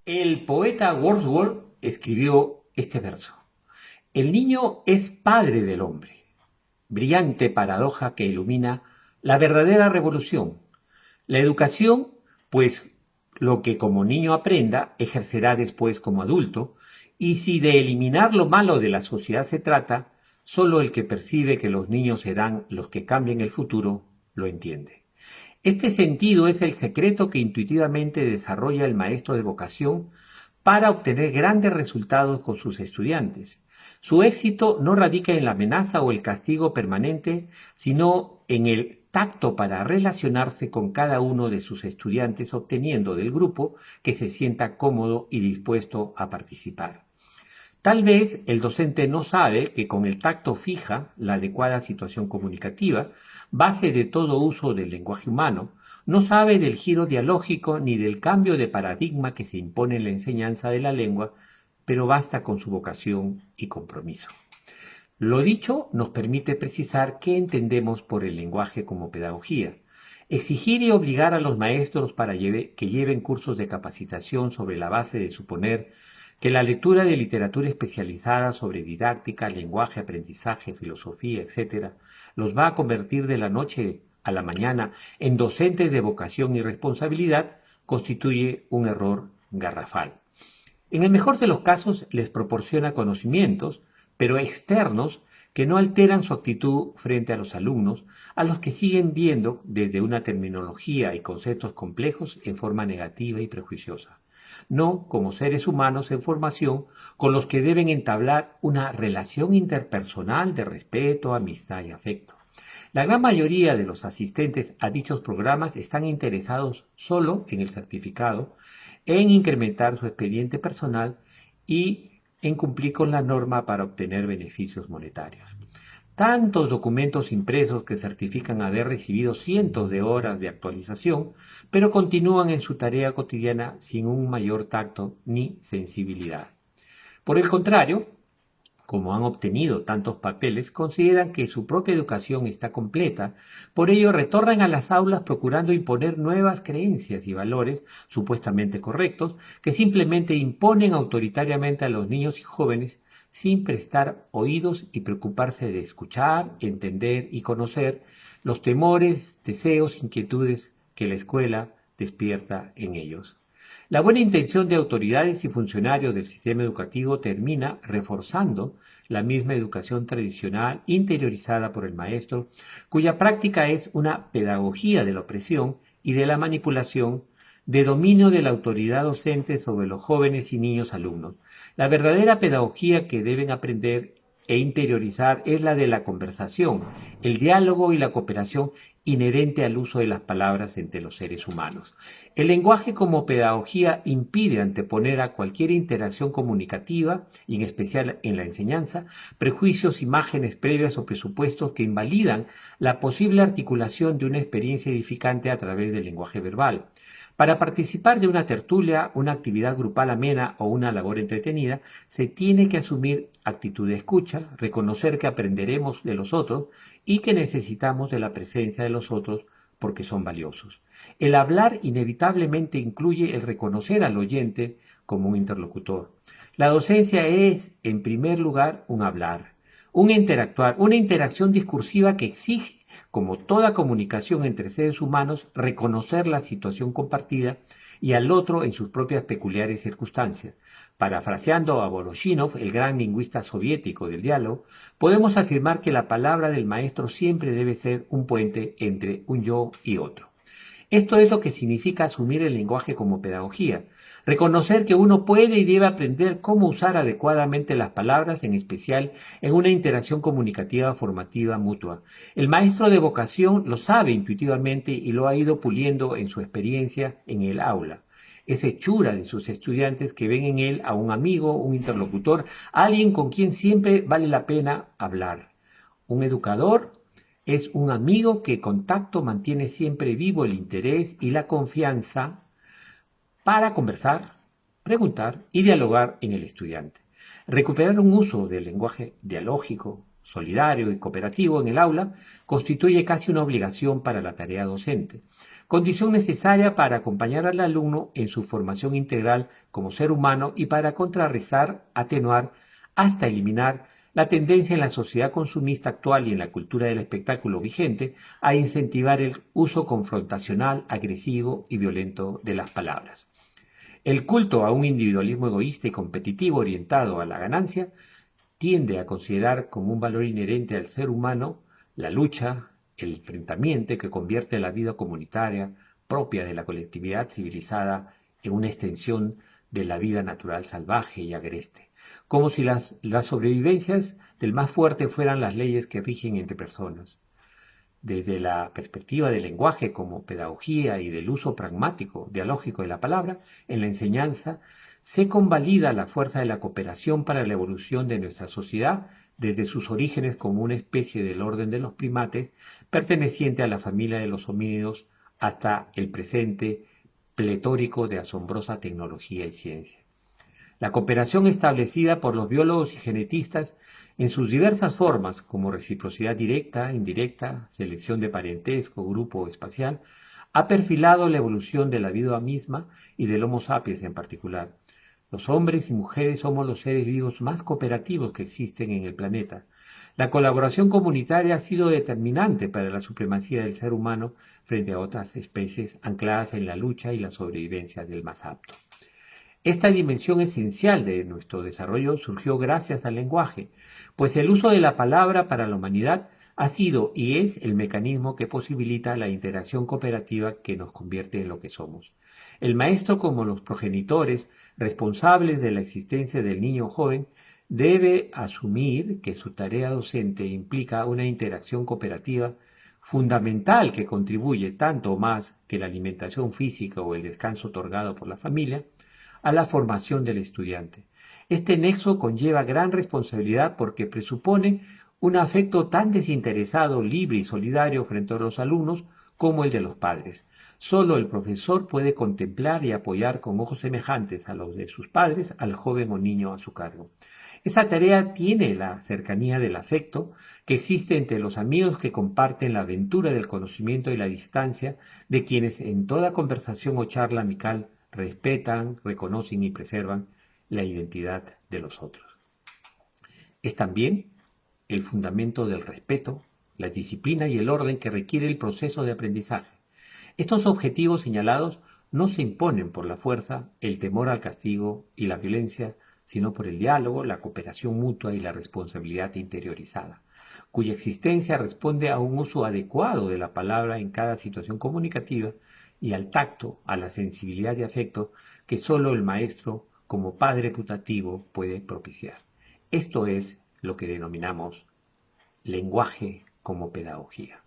El poeta Wordsworth escribió este verso: el niño es padre del hombre, brillante paradoja que ilumina la verdadera revolución. La educación, pues lo que como niño aprenda, ejercerá después como adulto, y si de eliminar lo malo de la sociedad se trata, solo el que percibe que los niños serán los que cambien el futuro lo entiende. Este sentido es el secreto que intuitivamente desarrolla el maestro de vocación para obtener grandes resultados con sus estudiantes. Su éxito no radica en la amenaza o el castigo permanente, sino en el tacto para relacionarse con cada uno de sus estudiantes, obteniendo del grupo que se sienta cómodo y dispuesto a participar. Tal vez el docente no sabe que con el tacto fija la adecuada situación comunicativa, base de todo uso del lenguaje humano, no sabe del giro dialógico ni del cambio de paradigma que se impone en la enseñanza de la lengua, pero basta con su vocación y compromiso. Lo dicho nos permite precisar qué entendemos por el lenguaje como pedagogía. Exigir y obligar a los maestros para que lleven cursos de capacitación sobre la base de suponer que la lectura de literatura especializada sobre didáctica, lenguaje, aprendizaje, filosofía, etc., los va a convertir de la noche a la mañana en docentes de vocación y responsabilidad, constituye un error garrafal. En el mejor de los casos les proporciona conocimientos, pero externos, que no alteran su actitud frente a los alumnos, a los que siguen viendo desde una terminología y conceptos complejos en forma negativa y prejuiciosa, no como seres humanos en formación con los que deben entablar una relación interpersonal de respeto, amistad y afecto. La gran mayoría de los asistentes a dichos programas están interesados solo en el certificado, en incrementar su expediente personal y en cumplir con la norma para obtener beneficios monetarios. Tantos documentos impresos que certifican haber recibido cientos de horas de actualización, pero continúan en su tarea cotidiana sin un mayor tacto ni sensibilidad. Por el contrario, como han obtenido tantos papeles, consideran que su propia educación está completa, por ello retornan a las aulas procurando imponer nuevas creencias y valores supuestamente correctos, que simplemente imponen autoritariamente a los niños y jóvenes sin prestar oídos y preocuparse de escuchar, entender y conocer los temores, deseos, inquietudes que la escuela despierta en ellos. La buena intención de autoridades y funcionarios del sistema educativo termina reforzando la misma educación tradicional interiorizada por el maestro, cuya práctica es una pedagogía de la opresión y de la manipulación, de dominio de la autoridad docente sobre los jóvenes y niños alumnos. La verdadera pedagogía que deben aprender e interiorizar es la de la conversación, el diálogo y la cooperación inherente al uso de las palabras entre los seres humanos. El lenguaje como pedagogía impide anteponer a cualquier interacción comunicativa, y en especial en la enseñanza, prejuicios, imágenes previas o presupuestos que invalidan la posible articulación de una experiencia edificante a través del lenguaje verbal. Para participar de una tertulia, una actividad grupal amena o una labor entretenida, se tiene que asumir actitud de escucha, reconocer que aprenderemos de los otros y que necesitamos de la presencia de los otros porque son valiosos. El hablar inevitablemente incluye el reconocer al oyente como un interlocutor. La docencia es, en primer lugar, un hablar, un interactuar, una interacción discursiva que exige, como toda comunicación entre seres humanos, reconocer la situación compartida y al otro en sus propias peculiares circunstancias. Parafraseando a Voloshínov, el gran lingüista soviético del diálogo, podemos afirmar que la palabra del maestro siempre debe ser un puente entre un yo y otro. Esto es lo que significa asumir el lenguaje como pedagogía, reconocer que uno puede y debe aprender cómo usar adecuadamente las palabras, en especial en una interacción comunicativa formativa mutua. El maestro de vocación lo sabe intuitivamente y lo ha ido puliendo en su experiencia en el aula. Es hechura de sus estudiantes que ven en él a un amigo, un interlocutor, alguien con quien siempre vale la pena hablar. Un educador es un amigo que con tacto mantiene siempre vivo el interés y la confianza para conversar, preguntar y dialogar en el estudiante. Recuperar un uso del lenguaje dialógico, solidario y cooperativo en el aula constituye casi una obligación para la tarea docente, condición necesaria para acompañar al alumno en su formación integral como ser humano y para contrarrestar, atenuar, hasta eliminar la tendencia en la sociedad consumista actual y en la cultura del espectáculo vigente a incentivar el uso confrontacional, agresivo y violento de las palabras. El culto a un individualismo egoísta y competitivo orientado a la ganancia tiende a considerar como un valor inherente al ser humano la lucha, el enfrentamiento que convierte la vida comunitaria propia de la colectividad civilizada en una extensión de la vida natural salvaje y agreste, como si las sobrevivencias del más fuerte fueran las leyes que rigen entre personas. Desde la perspectiva del lenguaje como pedagogía y del uso pragmático, dialógico de la palabra, en la enseñanza se convalida la fuerza de la cooperación para la evolución de nuestra sociedad desde sus orígenes como una especie del orden de los primates perteneciente a la familia de los homínidos hasta el presente pletórico de asombrosa tecnología y ciencia. La cooperación establecida por los biólogos y genetistas en sus diversas formas, como reciprocidad directa, indirecta, selección de parentesco, grupo o espacial, ha perfilado la evolución de la vida misma y del Homo sapiens en particular. Los hombres y mujeres somos los seres vivos más cooperativos que existen en el planeta. La colaboración comunitaria ha sido determinante para la supremacía del ser humano frente a otras especies ancladas en la lucha y la sobrevivencia del más apto. Esta dimensión esencial de nuestro desarrollo surgió gracias al lenguaje, pues el uso de la palabra para la humanidad ha sido y es el mecanismo que posibilita la interacción cooperativa que nos convierte en lo que somos. El maestro, como los progenitores responsables de la existencia del niño joven, debe asumir que su tarea docente implica una interacción cooperativa fundamental que contribuye tanto o más que la alimentación física o el descanso otorgado por la familia a la formación del estudiante. Este nexo conlleva gran responsabilidad porque presupone un afecto tan desinteresado, libre y solidario frente a los alumnos como el de los padres. Solo el profesor puede contemplar y apoyar con ojos semejantes a los de sus padres al joven o niño a su cargo. Esa tarea tiene la cercanía del afecto que existe entre los amigos que comparten la aventura del conocimiento y la distancia de quienes en toda conversación o charla amical respetan, reconocen y preservan la identidad de los otros. Es también el fundamento del respeto, la disciplina y el orden que requiere el proceso de aprendizaje. Estos objetivos señalados no se imponen por la fuerza, el temor al castigo y la violencia, sino por el diálogo, la cooperación mutua y la responsabilidad interiorizada, cuya existencia responde a un uso adecuado de la palabra en cada situación comunicativa y al tacto, a la sensibilidad y afecto que solo el maestro, como padre putativo, puede propiciar. Esto es lo que denominamos lenguaje como pedagogía.